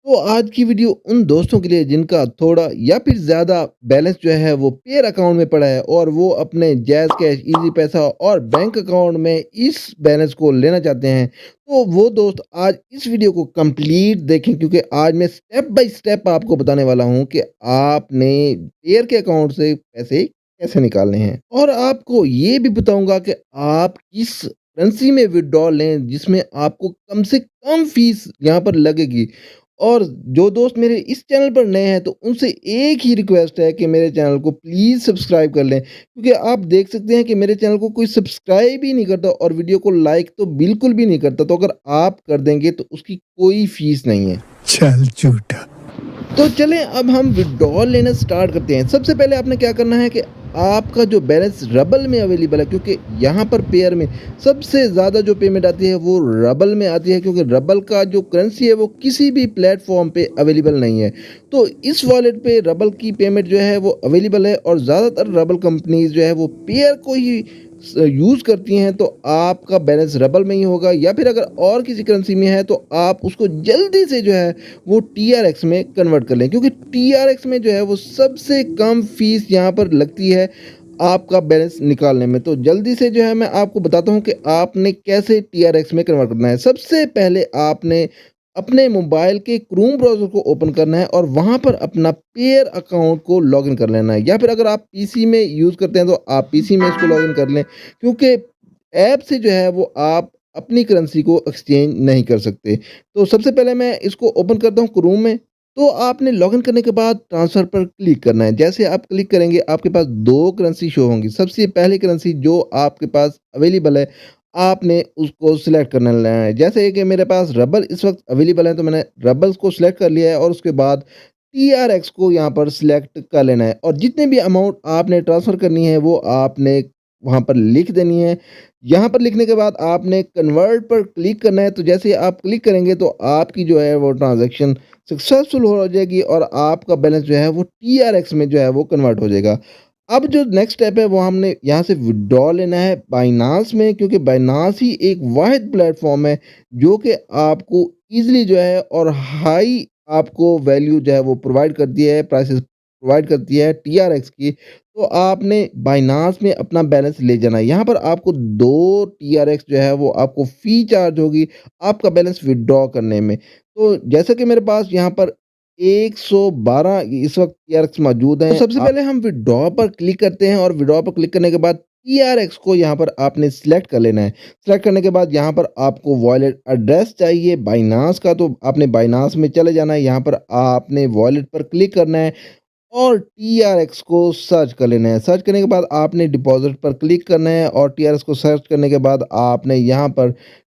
तो आज की वीडियो उन दोस्तों के लिए जिनका थोड़ा या फिर ज़्यादा बैलेंस जो है वो पेयर अकाउंट में पड़ा है और वो अपने जैज़ कैश, इजी पैसा और बैंक अकाउंट में इस बैलेंस को लेना चाहते हैं। तो वो दोस्त आज इस वीडियो को कंप्लीट देखें क्योंकि आज मैं स्टेप बाय स्टेप आपको बताने वाला हूँ कि आपने पेयर के अकाउंट से पैसे कैसे निकालने हैं। और आपको ये भी बताऊँगा कि आप किस करेंसी में विथड्रॉल लें जिसमें आपको कम से कम फीस यहाँ पर लगेगी। और जो दोस्त मेरे इस चैनल पर नए हैं तो उनसे एक ही रिक्वेस्ट है कि मेरे चैनल को प्लीज़ सब्सक्राइब कर लें क्योंकि आप देख सकते हैं कि मेरे चैनल को कोई सब्सक्राइब ही नहीं करता और वीडियो को लाइक तो बिल्कुल भी नहीं करता। तो अगर आप कर देंगे तो उसकी कोई फ़ीस नहीं है। चल झूठा। तो चलें अब हम विथड्रॉल लेना स्टार्ट करते हैं। सबसे पहले आपने क्या करना है कि आपका जो बैलेंस रबल में अवेलेबल है क्योंकि यहाँ पर पेयर में सबसे ज़्यादा जो पेमेंट आती है वो रबल में आती है क्योंकि रबल का जो करेंसी है वो किसी भी प्लेटफॉर्म पे अवेलेबल नहीं है। तो इस वॉलेट पे रबल की पेमेंट जो है वो अवेलेबल है और ज़्यादातर रबल कंपनीज जो है वो पेयर को ही यूज़ करती हैं। तो आपका बैलेंस रबल में ही होगा या फिर अगर और किसी करेंसी में है तो आप उसको जल्दी से जो है वो टीआरएक्स में कन्वर्ट कर लें क्योंकि टीआरएक्स में जो है वो सबसे कम फीस यहाँ पर लगती है आपका बैलेंस निकालने में। तो जल्दी से जो है मैं आपको बताता हूँ कि आपने कैसे टीआरएक्स में कन्वर्ट करना है। सबसे पहले आपने अपने मोबाइल के क्रोम ब्राउज़र को ओपन करना है और वहाँ पर अपना पेयर अकाउंट को लॉगिन कर लेना है या फिर अगर आप पीसी में यूज़ करते हैं तो आप पीसी में इसको लॉगिन कर लें क्योंकि ऐप से जो है वो आप अपनी करेंसी को एक्सचेंज नहीं कर सकते। तो सबसे पहले मैं इसको ओपन करता हूँ क्रोम में। तो आपने लॉगिन करने के बाद ट्रांसफ़र पर क्लिक करना है। जैसे आप क्लिक करेंगे आपके पास 2 करेंसी शो होंगी। सबसे पहली करेंसी जो आपके पास अवेलेबल है आपने उसको सिलेक्ट करना लेना है। जैसे कि मेरे पास रबल इस वक़्त अवेलेबल है तो मैंने रबल्स को सिलेक्ट कर लिया है और उसके बाद टीआरएक्स को यहाँ पर सिलेक्ट कर लेना है और जितने भी अमाउंट आपने ट्रांसफ़र करनी है वो आपने वहाँ पर लिख देनी है। यहाँ पर लिखने के बाद आपने कन्वर्ट पर क्लिक करना है। तो जैसे ही आप क्लिक करेंगे तो आपकी जो है वो ट्रांज़ैक्शन सक्सेसफुल हो जाएगी और आपका बैलेंस जो है वो टीआरएक्स में जो है वो कन्वर्ट हो जाएगा। अब जो नेक्स्ट स्टेप है वो हमने यहाँ से विथड्रॉ लेना है बाइनांस में क्योंकि बाइनांस ही एक वाहिद प्लेटफॉर्म है जो कि आपको ईज़िली जो है और हाई आपको वैल्यू जो है वो प्रोवाइड करती है, प्राइसेस प्रोवाइड करती है टीआरएक्स की। तो आपने बाइनांस में अपना बैलेंस ले जाना है। यहाँ पर आपको 2 टीआरएक्स जो है वो आपको फ़ी चार्ज होगी आपका बैलेंस विथड्रॉ करने में। तो जैसा कि मेरे पास यहाँ पर 112 इस वक़्त टीआरएक्स मौजूद हैं। तो सबसे पहले हम विथड्रॉ पर क्लिक करते हैं और विथड्रॉ पर क्लिक करने के बाद टीआरएक्स को यहाँ पर आपने सिलेक्ट कर लेना है। सिलेक्ट करने के बाद यहाँ पर आपको वॉलेट एड्रेस चाहिए बाइनांस का, तो आपने बाइनांस में चले जाना है। यहाँ पर आपने वॉलेट पर क्लिक करना है और टीआरएक्स को सर्च कर लेना है। सर्च करने के बाद आपने डिपॉज़िट पर क्लिक करना है और टीआरएक्स को सर्च करने के बाद आपने यहाँ पर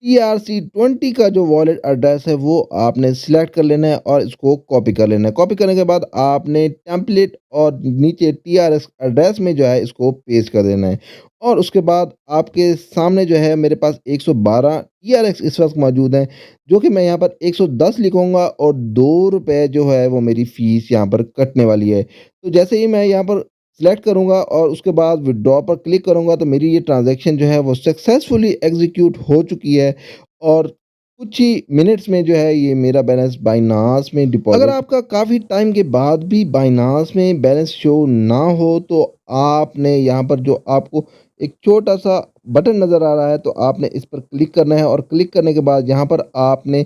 TRC20 का जो वॉलेट एड्रेस है वो आपने सिलेक्ट कर लेना है और इसको कॉपी कर लेना है। कॉपी करने के बाद आपने टेम्पलेट और नीचे TRX एड्रेस में जो है इसको पेस्ट कर देना है और उसके बाद आपके सामने जो है मेरे पास 112 TRX इस वक़्त मौजूद हैं, जो कि मैं यहाँ पर 110 लिखूँगा और ₹2 जो है वो मेरी फ़ीस यहाँ पर कटने वाली है। तो जैसे ही मैं यहाँ पर सिलेक्ट करूँगा और उसके बाद विथड्रॉ पर क्लिक करूँगा तो मेरी ये ट्रांज़ैक्शन जो है वो सक्सेसफुली एग्ज़ीक्यूट हो चुकी है और कुछ ही मिनट्स में जो है ये मेरा बैलेंस बाइनांस में डिपॉज़िट। अगर आपका काफ़ी टाइम के बाद भी बाइनांस में बैलेंस शो ना हो तो आपने यहाँ पर जो आपको एक छोटा-सा बटन नज़र आ रहा है तो आपने इस पर क्लिक करना है और क्लिक करने के बाद यहाँ पर आपने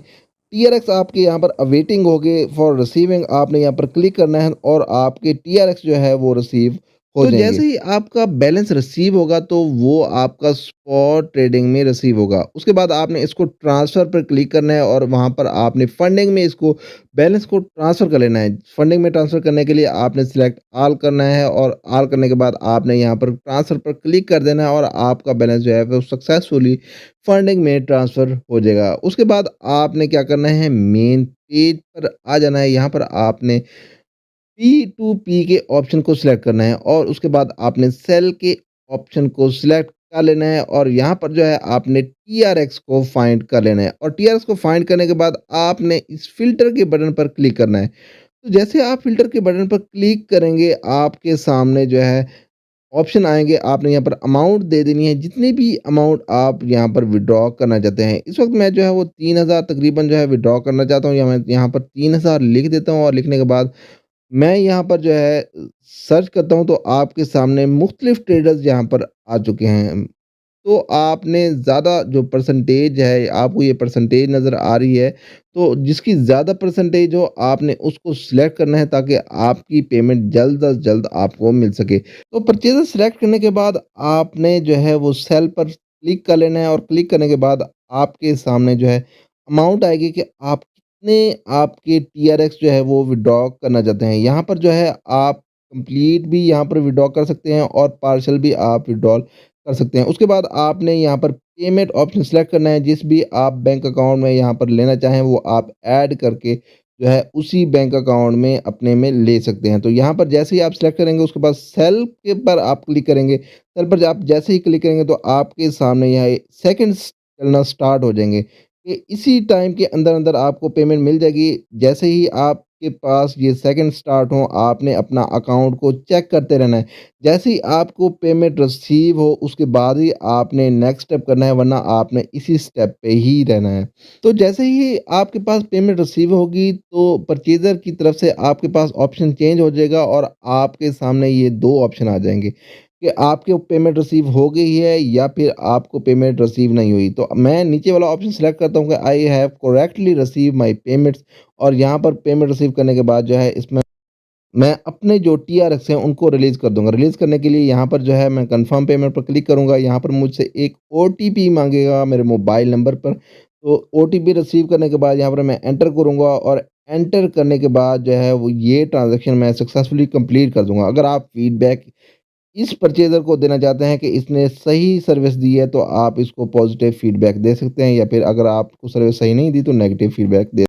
टीआरएक्स आपके यहाँ पर अवेटिंग होगे फॉर रिसीविंग, आपने यहाँ पर क्लिक करना है और आपके टीआरएक्स जो है वो रिसीव हो जाएँगे। जैसे ही आपका बैलेंस रिसीव होगा तो वो आपका स्पॉट ट्रेडिंग में रिसीव होगा। उसके बाद आपने इसको ट्रांसफ़र पर क्लिक करना है और वहाँ पर आपने फंडिंग में इसको बैलेंस को ट्रांसफ़र कर लेना है। फंडिंग में ट्रांसफ़र करने के लिए आपने सिलेक्ट ऑल करना है और ऑल करने के बाद आपने यहाँ पर ट्रांसफ़र पर क्लिक कर देना है और आपका बैलेंस जो है वो सक्सेसफुली फंडिंग में ट्रांसफ़र हो जाएगा। उसके बाद आपने क्या करना है मेन पेज पर आ जाना है। यहाँ पर आपने P2P के ऑप्शन को सिलेक्ट करना है और उसके बाद आपने सेल के ऑप्शन को सिलेक्ट कर लेना है और यहाँ पर जो है आपने टीआरएक्स को फाइंड कर लेना है और टीआरएक्स को फाइंड करने के बाद आपने इस फ़िल्टर के बटन पर क्लिक करना है। तो जैसे आप फ़िल्टर के बटन पर क्लिक करेंगे आपके सामने जो है ऑप्शन आएँगे, आपने यहाँ पर अमाउंट दे देनी है, जितनी भी अमाउंट आप यहाँ पर विथड्रॉ करना चाहते हैं। इस वक़्त मैं जो है वो 3000 तकरीबन जो है विथड्रॉ करना चाहता हूँ, या मैं यहाँ पर 3000 लिख देता हूँ, और लिखने के बाद मैं यहाँ पर जो है सर्च करता हूँ, तो आपके सामने मुख्तलिफ ट्रेडर्स यहाँ पर आ चुके हैं। तो आपने ज़्यादा जो परसेंटेज है, आपको ये परसेंटेज नज़र आ रही है, तो जिसकी ज़्यादा परसेंटेज हो, आपने उसको सिलेक्ट करना है, ताकि आपकी पेमेंट जल्द अज़ जल्द आपको मिल सके। तो परचेज़र सिलेक्ट करने के बाद आपने जो है वो सेल पर क्लिक कर लेना है, और क्लिक करने के बाद आपके सामने जो है अमाउंट आएगी कि आप कितने आपके टीआरएक्स जो है वो विथड्रॉ करना चाहते हैं। यहाँ पर जो है आप कंप्लीट भी यहाँ पर विथड्रॉ कर सकते हैं, और पार्शियल भी आप विथड्रॉ कर सकते हैं। उसके बाद आपने यहाँ पर पेमेंट ऑप्शन सेलेक्ट करना है, जिस भी आप बैंक अकाउंट में यहाँ पर लेना चाहें, वो आप ऐड करके जो है उसी बैंक अकाउंट में अपने में ले सकते हैं। तो यहाँ पर जैसे ही आप सेलेक्ट करेंगे, उसके बाद सेल के पर आप क्लिक करेंगे। सेल पर आप जैसे ही क्लिक करेंगे, तो आपके सामने यहाँ सेकंड्स चलना स्टार्ट हो जाएँगे, कि इसी टाइम के अंदर-अंदर आपको पेमेंट मिल जाएगी। जैसे ही आपके पास ये सेकंड स्टार्ट हो, आपने अपना अकाउंट को चेक करते रहना है। जैसे ही आपको पेमेंट रिसीव हो, उसके बाद ही आपने नेक्स्ट स्टेप करना है, वरना आपने इसी स्टेप पे ही रहना है। तो जैसे ही आपके पास पेमेंट रिसीव होगी, तो परचेज़र की तरफ से आपके पास ऑप्शन चेंज हो जाएगा, और आपके सामने ये 2 ऑप्शन आ जाएँगे कि आपके पेमेंट रिसीव हो गई है, या फिर आपको पेमेंट रिसीव नहीं हुई। तो मैं नीचे वाला ऑप्शन सेलेक्ट करता हूँ कि I have correctly receive my payments, और यहाँ पर पेमेंट रिसीव करने के बाद जो है इसमें मैं अपने जो टीआरएक्स हैं उनको रिलीज़ कर दूँगा। रिलीज़ करने के लिए यहाँ पर जो है मैं कन्फर्म पेमेंट पर क्लिक करूँगा। यहाँ पर मुझसे एक ओटीपी माँगेगा मेरे मोबाइल नंबर पर। तो ओटीपी रिसीव करने के बाद यहाँ पर मैं एंटर करूँगा, और एंटर करने के बाद जो है वो ये ट्रांज़ैक्शन मैं सक्सेसफुली कंप्लीट कर दूँगा। अगर आप फीडबैक इस परचेज़र को देना चाहते हैं कि इसने सही सर्विस दी है, तो आप इसको पॉज़िटिव फीडबैक दे सकते हैं, या फिर अगर आपको सर्विस सही नहीं दी, तो नेगेटिव फीडबैक दे